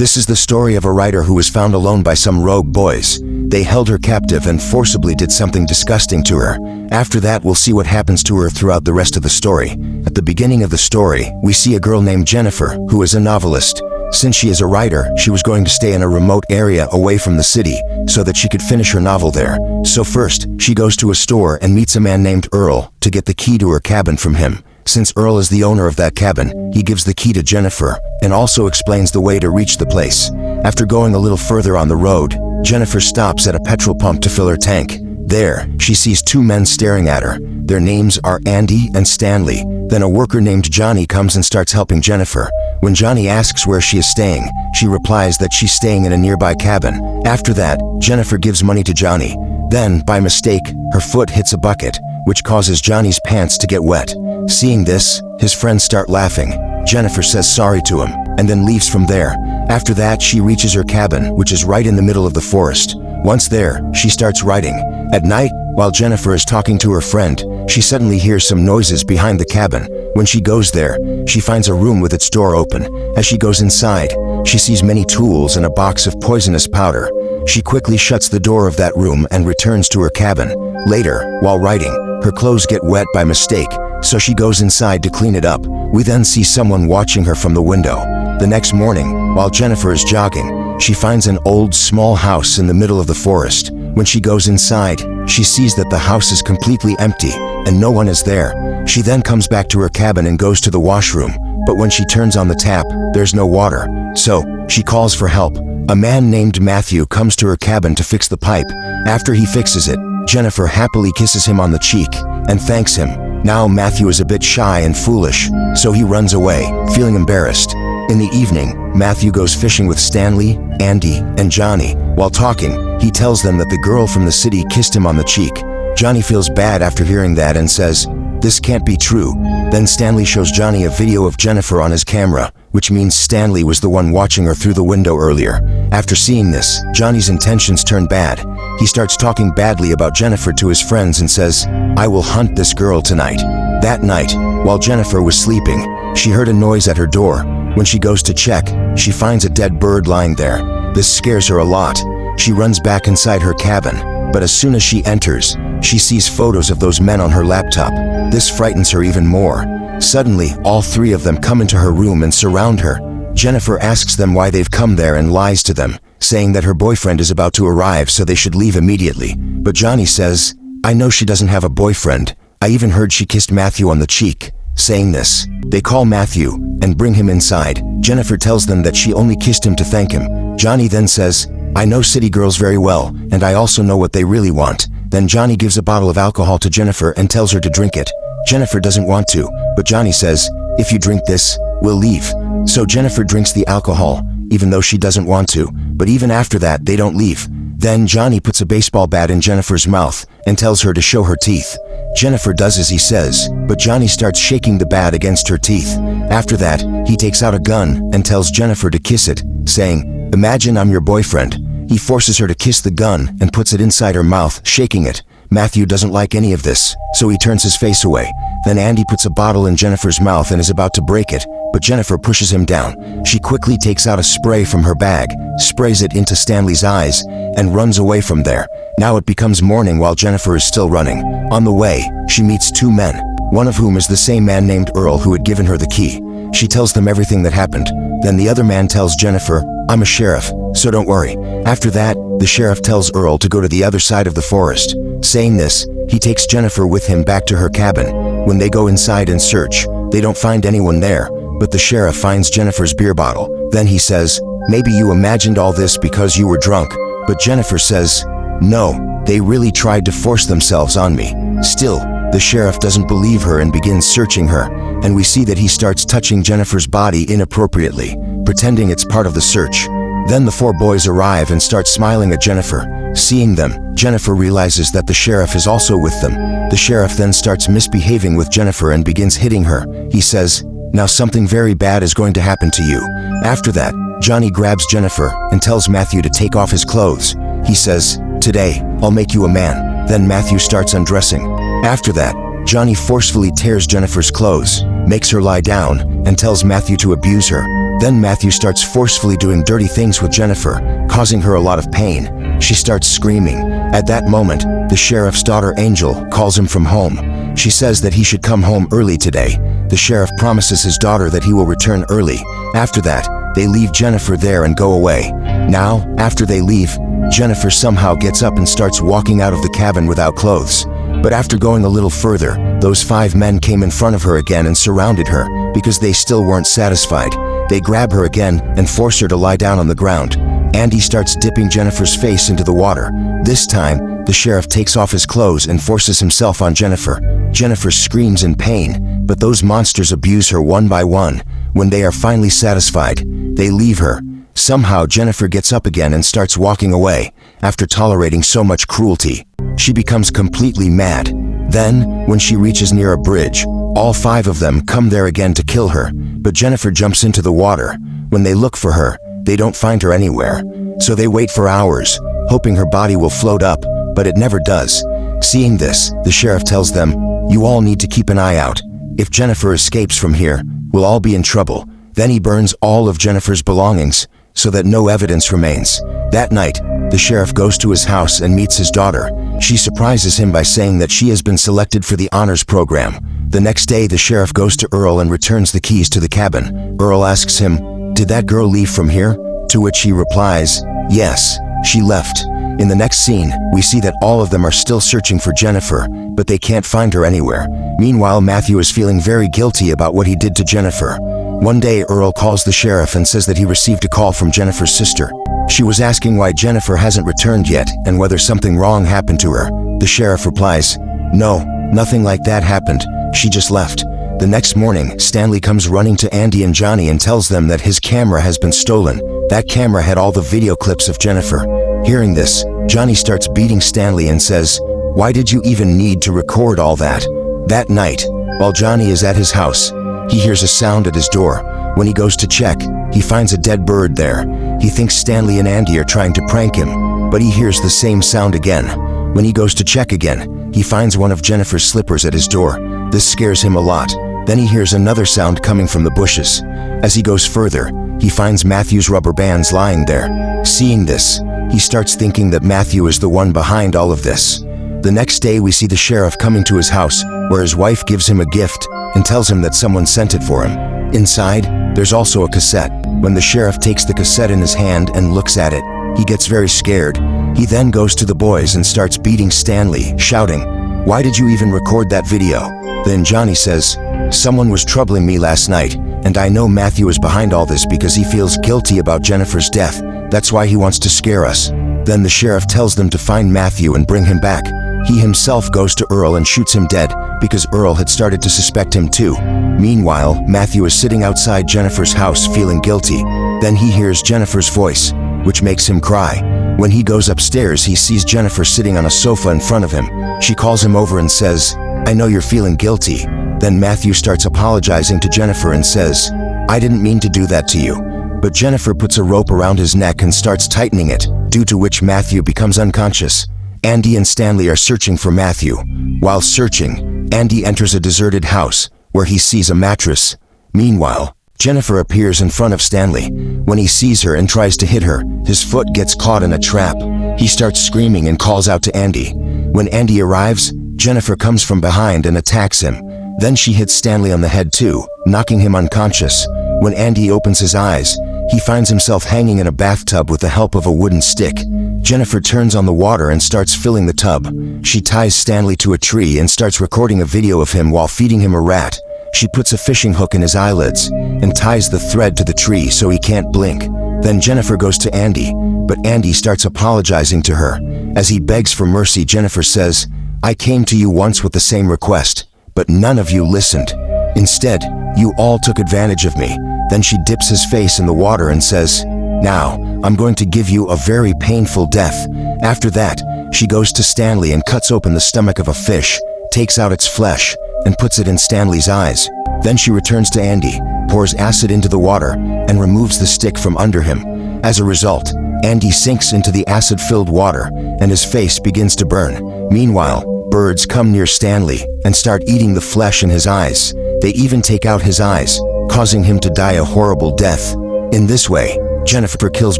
This is the story of a writer who was found alone by some rogue boys. They held her captive and forcibly did something disgusting to her. After that, we'll see what happens to her throughout the rest of the story. At the beginning of the story, we see a girl named Jennifer, who is a novelist. Since she is a writer, she was going to stay in a remote area away from the city so that she could finish her novel there. So first, she goes to a store and meets a man named Earl to get the key to her cabin from him. Since Earl is the owner of that cabin, he gives the key to Jennifer and also explains the way to reach the place. After going a little further on the road, Jennifer stops at a petrol pump to fill her tank. There, she sees two men staring at her. Their names are Andy and Stanley. Then a worker named Johnny comes and starts helping Jennifer. When Johnny asks where she is staying, she replies that she's staying in a nearby cabin. After that, Jennifer gives money to Johnny. Then, by mistake, her foot hits a bucket, which causes Johnny's pants to get wet. Seeing this, his friends start laughing. Jennifer says sorry to him, and then leaves from there. After that, she reaches her cabin, which is right in the middle of the forest. Once there, she starts writing. At night, while Jennifer is talking to her friend, she suddenly hears some noises behind the cabin. When she goes there, she finds a room with its door open. As she goes inside, she sees many tools and a box of poisonous powder. She quickly shuts the door of that room and returns to her cabin. Later, while writing, her clothes get wet by mistake, so she goes inside to clean it up. We then see someone watching her from the window. The next morning, while Jennifer is jogging, she finds an old, small house in the middle of the forest. When she goes inside, she sees that the house is completely empty and no one is there. She then comes back to her cabin and goes to the washroom, but when she turns on the tap, there's no water. So, she calls for help. A man named Matthew comes to her cabin to fix the pipe. After he fixes it, Jennifer happily kisses him on the cheek and thanks him. Now Matthew is a bit shy and foolish, so he runs away, feeling embarrassed. In the evening, Matthew goes fishing with Stanley, Andy, and Johnny. While talking, he tells them that the girl from the city kissed him on the cheek. Johnny feels bad after hearing that and says, "This can't be true." Then Stanley shows Johnny a video of Jennifer on his camera, which means Stanley was the one watching her through the window earlier. After seeing this, Johnny's intentions turn bad. He starts talking badly about Jennifer to his friends and says, "I will hunt this girl tonight." That night, while Jennifer was sleeping, she heard a noise at her door. When she goes to check, she finds a dead bird lying there. This scares her a lot. She runs back inside her cabin, but as soon as she enters, she sees photos of those men on her laptop. This frightens her even more. Suddenly, all three of them come into her room and surround her. Jennifer asks them why they've come there and lies to them, saying that her boyfriend is about to arrive so they should leave immediately. But Johnny says, "I know she doesn't have a boyfriend. I even heard she kissed Matthew on the cheek." Saying this, they call Matthew and bring him inside. Jennifer tells them that she only kissed him to thank him. Johnny then says, "I know city girls very well, and I also know what they really want." Then Johnny gives a bottle of alcohol to Jennifer and tells her to drink it. Jennifer doesn't want to, but Johnny says, "If you drink this, we'll leave." So Jennifer drinks the alcohol, even though she doesn't want to, but even after that, they don't leave. Then Johnny puts a baseball bat in Jennifer's mouth and tells her to show her teeth. Jennifer does as he says, but Johnny starts shaking the bat against her teeth. After that, he takes out a gun and tells Jennifer to kiss it, saying, "Imagine I'm your boyfriend." He forces her to kiss the gun and puts it inside her mouth, shaking it. Matthew doesn't like any of this, so he turns his face away. Then Andy puts a bottle in Jennifer's mouth and is about to break it, but Jennifer pushes him down. She quickly takes out a spray from her bag, sprays it into Stanley's eyes, and runs away from there. Now it becomes morning while Jennifer is still running. On the way, she meets two men, one of whom is the same man named Earl who had given her the key. She tells them everything that happened. Then the other man tells Jennifer, "I'm a sheriff, so don't worry." After that, the sheriff tells Earl to go to the other side of the forest. Saying this, he takes Jennifer with him back to her cabin. When they go inside and search, they don't find anyone there, but the sheriff finds Jennifer's beer bottle. Then he says, "Maybe you imagined all this because you were drunk." But Jennifer says, "No, they really tried to force themselves on me." Still, the sheriff doesn't believe her and begins searching her, and we see that he starts touching Jennifer's body inappropriately, pretending it's part of the search. Then the four boys arrive and start smiling at Jennifer. Seeing them, Jennifer realizes that the sheriff is also with them. The sheriff then starts misbehaving with Jennifer and begins hitting her. He says, "Now something very bad is going to happen to you." After that, Johnny grabs Jennifer and tells Matthew to take off his clothes. He says, "Today, I'll make you a man." Then Matthew starts undressing. After that, Johnny forcefully tears Jennifer's clothes, makes her lie down, and tells Matthew to abuse her. Then Matthew starts forcefully doing dirty things with Jennifer, causing her a lot of pain. She starts screaming. At that moment, the sheriff's daughter Angel calls him from home. She says that he should come home early today. The sheriff promises his daughter that he will return early. After that, they leave Jennifer there and go away. Now, after they leave, Jennifer somehow gets up and starts walking out of the cabin without clothes. But after going a little further, those 5 men came in front of her again and surrounded her because they still weren't satisfied. They grab her again and force her to lie down on the ground. Andy starts dipping Jennifer's face into the water. This time, the sheriff takes off his clothes and forces himself on Jennifer. Jennifer screams in pain, but those monsters abuse her one by one. When they are finally satisfied, they leave her. Somehow Jennifer gets up again and starts walking away. After tolerating so much cruelty, she becomes completely mad. Then, when she reaches near a bridge, all 5 of them come there again to kill her, but Jennifer jumps into the water. When they look for her, they don't find her anywhere. So they wait for hours, hoping her body will float up, but it never does. Seeing this, the sheriff tells them, "You all need to keep an eye out. If Jennifer escapes from here, we'll all be in trouble." Then he burns all of Jennifer's belongings, so that no evidence remains. That night, the sheriff goes to his house and meets his daughter. She surprises him by saying that she has been selected for the honors program. The next day, the sheriff goes to Earl and returns the keys to the cabin. Earl asks him, "Did that girl leave from here?" To which he replies, "Yes, she left." In the next scene, we see that all of them are still searching for Jennifer, but they can't find her anywhere. Meanwhile, Matthew is feeling very guilty about what he did to Jennifer. One day, Earl calls the sheriff and says that he received a call from Jennifer's sister. She was asking why Jennifer hasn't returned yet and whether something wrong happened to her. The sheriff replies, "No, nothing like that happened. She just left." The next morning, Stanley comes running to Andy and Johnny and tells them that his camera has been stolen. That camera had all the video clips of Jennifer. Hearing this, Johnny starts beating Stanley and says, "Why did you even need to record all that?" That night, while Johnny is at his house, he hears a sound at his door. When he goes to check, he finds a dead bird there. He thinks Stanley and Andy are trying to prank him, but he hears the same sound again. When he goes to check again, he finds one of Jennifer's slippers at his door. This scares him a lot. Then he hears another sound coming from the bushes. As he goes further, he finds Matthew's rubber bands lying there. Seeing this, he starts thinking that Matthew is the one behind all of this. The next day, we see the sheriff coming to his house, where his wife gives him a gift and tells him that someone sent it for him. Inside, there's also a cassette. When the sheriff takes the cassette in his hand and looks at it, he gets very scared. He then goes to the boys and starts beating Stanley, shouting, "Why did you even record that video?" Then Johnny says, "Someone was troubling me last night, and I know Matthew is behind all this because he feels guilty about Jennifer's death. That's why he wants to scare us." Then the sheriff tells them to find Matthew and bring him back. He himself goes to Earl and shoots him dead because Earl had started to suspect him too. Meanwhile, Matthew is sitting outside Jennifer's house feeling guilty. Then he hears Jennifer's voice, which makes him cry. When he goes upstairs, he sees Jennifer sitting on a sofa in front of him. She calls him over and says, "I know you're feeling guilty." Then Matthew starts apologizing to Jennifer and says, "I didn't mean to do that to you." But Jennifer puts a rope around his neck and starts tightening it, due to which Matthew becomes unconscious. Andy and Stanley are searching for Matthew. While searching, Andy enters a deserted house, where he sees a mattress. Meanwhile, Jennifer appears in front of Stanley. When he sees her and tries to hit her, his foot gets caught in a trap. He starts screaming and calls out to Andy. When Andy arrives, Jennifer comes from behind and attacks him. Then she hits Stanley on the head too, knocking him unconscious. When Andy opens his eyes, he finds himself hanging in a bathtub with the help of a wooden stick. Jennifer turns on the water and starts filling the tub. She ties Stanley to a tree and starts recording a video of him while feeding him a rat. She puts a fishing hook in his eyelids and ties the thread to the tree so he can't blink. Then Jennifer goes to Andy, but Andy starts apologizing to her. As he begs for mercy, Jennifer says, "I came to you once with the same request, but none of you listened. Instead, you all took advantage of me." Then she dips his face in the water and says, "Now, I'm going to give you a very painful death." After that, she goes to Stanley and cuts open the stomach of a fish, takes out its flesh, and puts it in Stanley's eyes. Then she returns to Andy, pours acid into the water, and removes the stick from under him. As a result, Andy sinks into the acid-filled water, and his face begins to burn. Meanwhile, birds come near Stanley and start eating the flesh in his eyes. They even take out his eyes, causing him to die a horrible death. In this way, Jennifer kills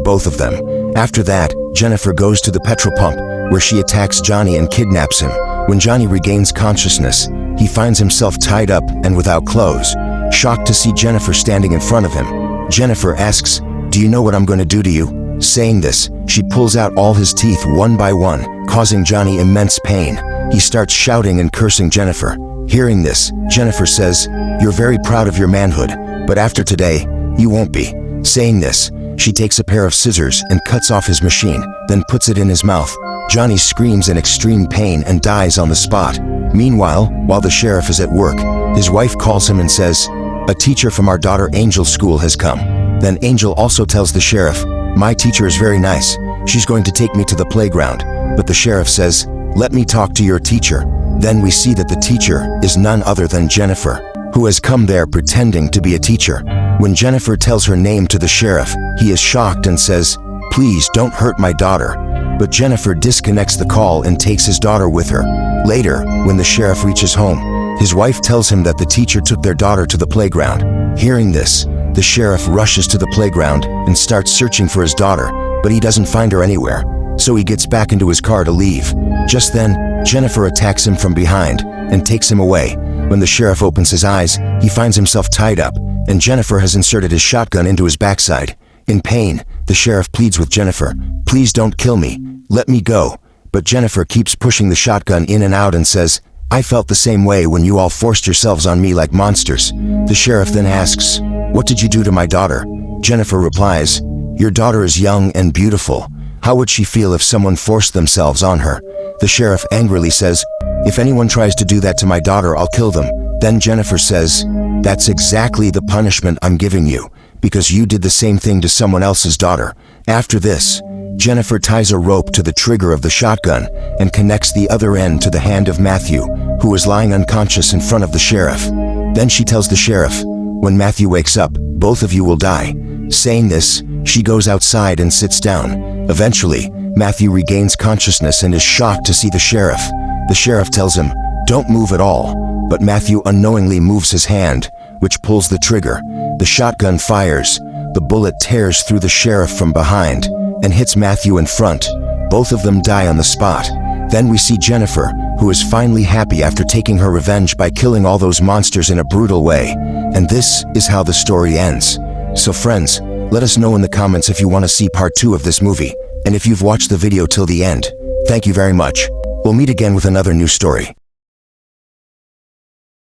both of them. After that, Jennifer goes to the petrol pump, where she attacks Johnny and kidnaps him. When Johnny regains consciousness, he finds himself tied up and without clothes. Shocked to see Jennifer standing in front of him, Jennifer asks, "Do you know what I'm going to do to you?" Saying this, she pulls out all his teeth one by one, causing Johnny immense pain. He starts shouting and cursing Jennifer. Hearing this, Jennifer says, "You're very proud of your manhood, but after today, you won't be." Saying this, she takes a pair of scissors and cuts off his machine, then puts it in his mouth. Johnny screams in extreme pain and dies on the spot. Meanwhile, while the sheriff is at work, his wife calls him and says, "A teacher from our daughter Angel's school has come." Then Angel also tells the sheriff, "My teacher is very nice. She's going to take me to the playground." But the sheriff says, "Let me talk to your teacher." Then we see that the teacher is none other than Jennifer, who has come there pretending to be a teacher. When Jennifer tells her name to the sheriff, he is shocked and says, "Please don't hurt my daughter." But Jennifer disconnects the call and takes his daughter with her. Later, when the sheriff reaches home, his wife tells him that the teacher took their daughter to the playground. Hearing this, the sheriff rushes to the playground and starts searching for his daughter, but he doesn't find her anywhere, so he gets back into his car to leave. Just then, Jennifer attacks him from behind and takes him away. When the sheriff opens his eyes, he finds himself tied up, and Jennifer has inserted his shotgun into his backside. In pain, the sheriff pleads with Jennifer, "Please don't kill me. Let me go." But Jennifer keeps pushing the shotgun in and out and says, "I felt the same way when you all forced yourselves on me like monsters." The sheriff then asks, "What did you do to my daughter?" Jennifer replies, "Your daughter is young and beautiful. How would she feel if someone forced themselves on her?" The sheriff angrily says, "If anyone tries to do that to my daughter, I'll kill them." Then Jennifer says, "That's exactly the punishment I'm giving you, because you did the same thing to someone else's daughter." After this, Jennifer ties a rope to the trigger of the shotgun and connects the other end to the hand of Matthew, who is lying unconscious in front of the sheriff. Then she tells the sheriff, "When Matthew wakes up, both of you will die." Saying this, she goes outside and sits down. Eventually, Matthew regains consciousness and is shocked to see the sheriff. The sheriff tells him, "Don't move at all," but Matthew unknowingly moves his hand, which pulls the trigger. The shotgun fires. The bullet tears through the sheriff from behind and hits Matthew in front. Both of them die on the spot. Then we see Jennifer, who is finally happy after taking her revenge by killing all those monsters in a brutal way. And this is how the story ends. So friends, let us know in the comments if you want to see part 2 of this movie, and if you've watched the video till the end. Thank you very much. We'll meet again with another new story.